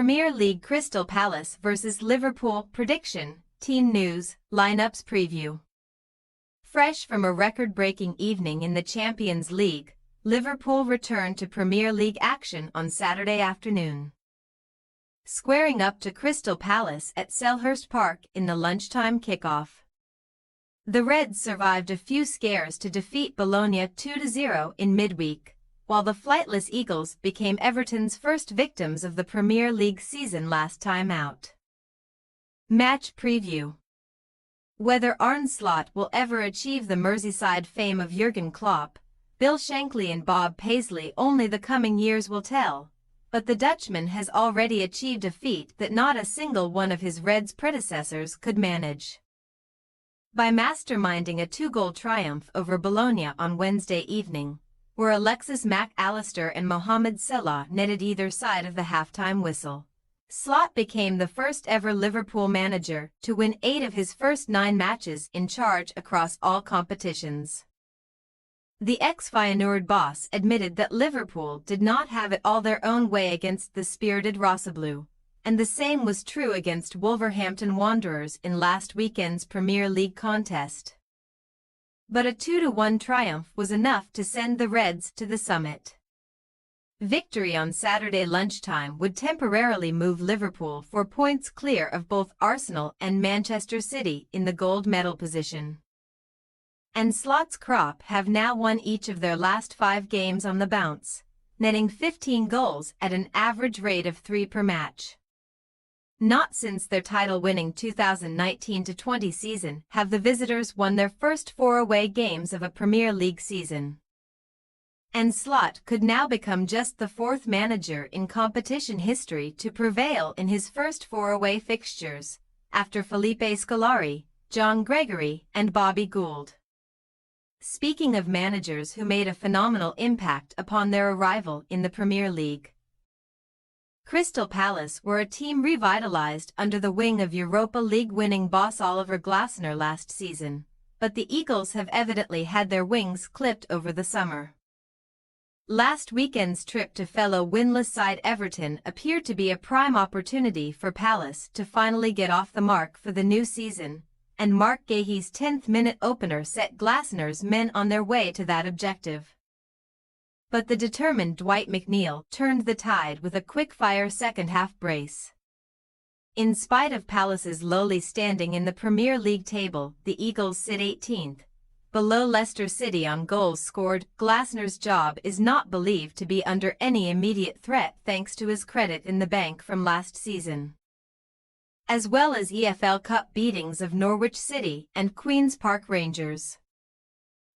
Premier League Crystal Palace vs Liverpool prediction, team news, lineups preview. Fresh from a record-breaking evening in the Champions League, Liverpool returned to Premier League action on Saturday afternoon, squaring up to Crystal Palace at Selhurst Park in the lunchtime kickoff. The Reds survived a few scares to defeat Bologna 2-0 in midweek, while the flightless Eagles became Everton's first victims of the Premier League season last time out. Match preview. Whether Arne Slot will ever achieve the Merseyside fame of Jurgen Klopp, Bill Shankly and Bob Paisley, only the coming years will tell, but the Dutchman has already achieved a feat that not a single one of his Reds predecessors could manage. By masterminding a 2-goal triumph over Bologna on Wednesday evening, where Alexis Mac Allister and Mohamed Salah netted either side of the halftime whistle, Slot became the first ever Liverpool manager to win 8 of his first 9 matches in charge across all competitions. The ex-Feyenoord boss admitted that Liverpool did not have it all their own way against the spirited Rossablue, and the same was true against Wolverhampton Wanderers in last weekend's Premier League contest. But a 2-1 triumph was enough to send the Reds to the summit. Victory on Saturday lunchtime would temporarily move Liverpool 4 points clear of both Arsenal and Manchester City in the gold medal position. And Slot's crop have now won each of their last 5 games on the bounce, netting 15 goals at an average rate of 3 per match. Not since their title-winning 2019-20 season have the visitors won their first 4 away games of a Premier League season. And Slot could now become just the 4th manager in competition history to prevail in his first 4 away fixtures, after Felipe Scolari, John Gregory, and Bobby Gould. Speaking of managers who made a phenomenal impact upon their arrival in the Premier League, Crystal Palace were a team revitalized under the wing of Europa League winning boss Oliver Glasner last season, but the Eagles have evidently had their wings clipped over the summer. Last weekend's trip to fellow winless side Everton appeared to be a prime opportunity for Palace to finally get off the mark for the new season, and Mark Gahey's 10th-minute opener set Glasner's men on their way to that objective. But the determined Dwight McNeil turned the tide with a quick-fire second-half brace. In spite of Palace's lowly standing in the Premier League table, the Eagles sit 18th, below Leicester City on goals scored. Glasner's job is not believed to be under any immediate threat thanks to his credit in the bank from last season, as well as EFL Cup beatings of Norwich City and Queen's Park Rangers.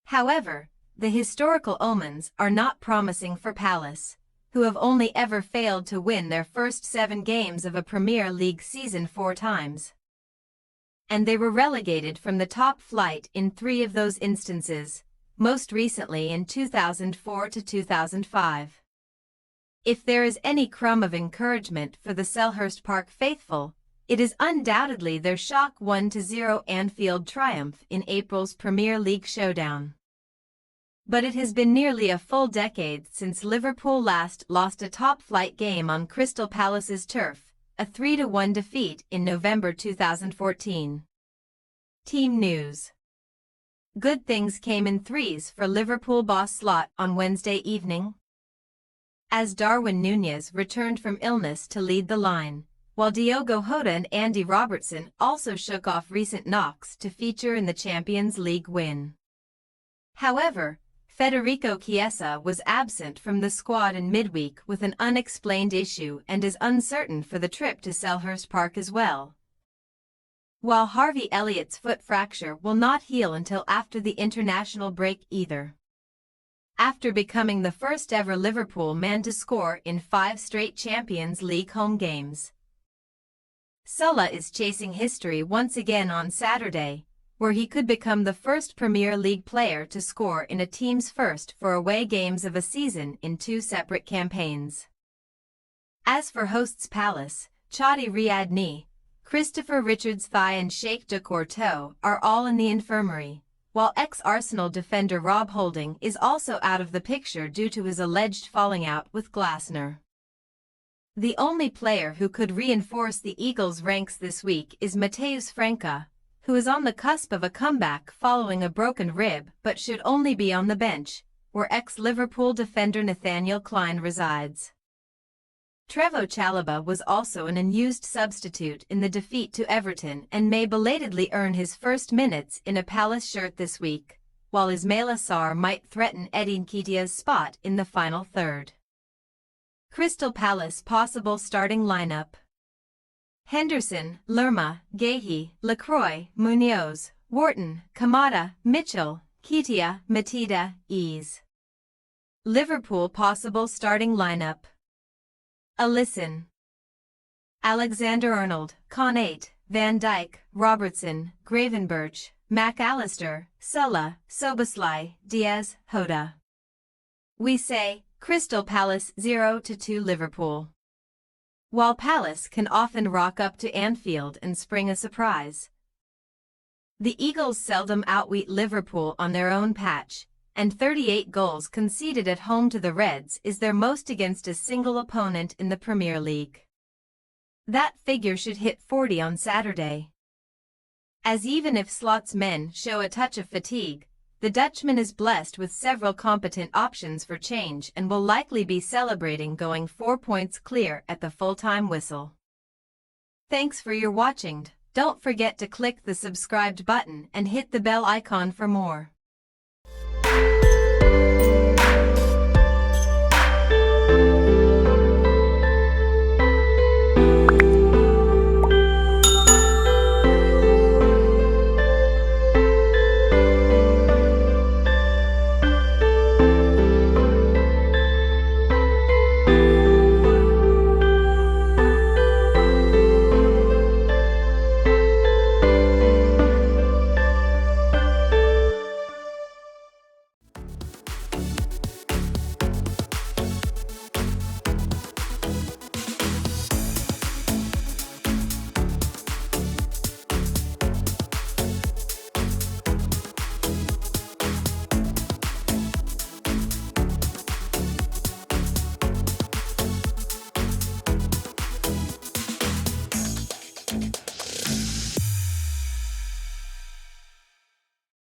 However, the historical omens are not promising for Palace, who have only ever failed to win their first 7 games of a Premier League season 4 times. And they were relegated from the top flight in 3 of those instances, most recently in 2004 to 2005. If there is any crumb of encouragement for the Selhurst Park faithful, it is undoubtedly their shock 1-0 Anfield triumph in April's Premier League showdown. But it has been nearly a full decade since Liverpool last lost a top-flight game on Crystal Palace's turf, a 3-1 defeat in November 2014. Team news. Good things came in threes for Liverpool boss Slot on Wednesday evening, as Darwin Núñez returned from illness to lead the line, while Diogo Jota and Andy Robertson also shook off recent knocks to feature in the Champions League win. However, Federico Chiesa was absent from the squad in midweek with an unexplained issue and is uncertain for the trip to Selhurst Park as well, while Harvey Elliott's foot fracture will not heal until after the international break either. After becoming the first ever Liverpool man to score in 5 straight Champions League home games, Salah is chasing history once again on Saturday, where he could become the first Premier League player to score in a team's first 4 away games of a season in 2 separate campaigns. As for hosts Palace, Chadi Riadni, Christopher Richards-Thai and Sheikh de Courtois are all in the infirmary, while ex-Arsenal defender Rob Holding is also out of the picture due to his alleged falling out with Glasner. The only player who could reinforce the Eagles' ranks this week is Mateus Franca, who is on the cusp of a comeback following a broken rib but should only be on the bench, where ex-Liverpool defender Nathaniel Clyne resides. Trevoh Chalobah was also an unused substitute in the defeat to Everton and may belatedly earn his first minutes in a Palace shirt this week, while Ismaila Sarr might threaten Eddie Nketiah's spot in the final third. Crystal Palace possible starting lineup: Henderson, Lerma, Guehi, Lacroix, Munoz, Wharton, Kamada, Mitchell, Nketiah, Matida, Ease. Liverpool possible starting lineup: Alisson, Alexander-Arnold, Konate, Van Dijk, Robertson, Gravenberch, McAllister, Sulla, Szoboszlai, Diaz, Hoda. We say, Crystal Palace 0-2 Liverpool. While Palace can often rock up to Anfield and spring a surprise, the Eagles seldom outwit Liverpool on their own patch, and 38 goals conceded at home to the Reds is their most against a single opponent in the Premier League. That figure should hit 40 on Saturday. As even if Slot's men show a touch of fatigue, the Dutchman is blessed with several competent options for change and will likely be celebrating going 4 points clear at the full-time whistle. Thanks for your watching. Don't forget to click the subscribed button and hit the bell icon for more.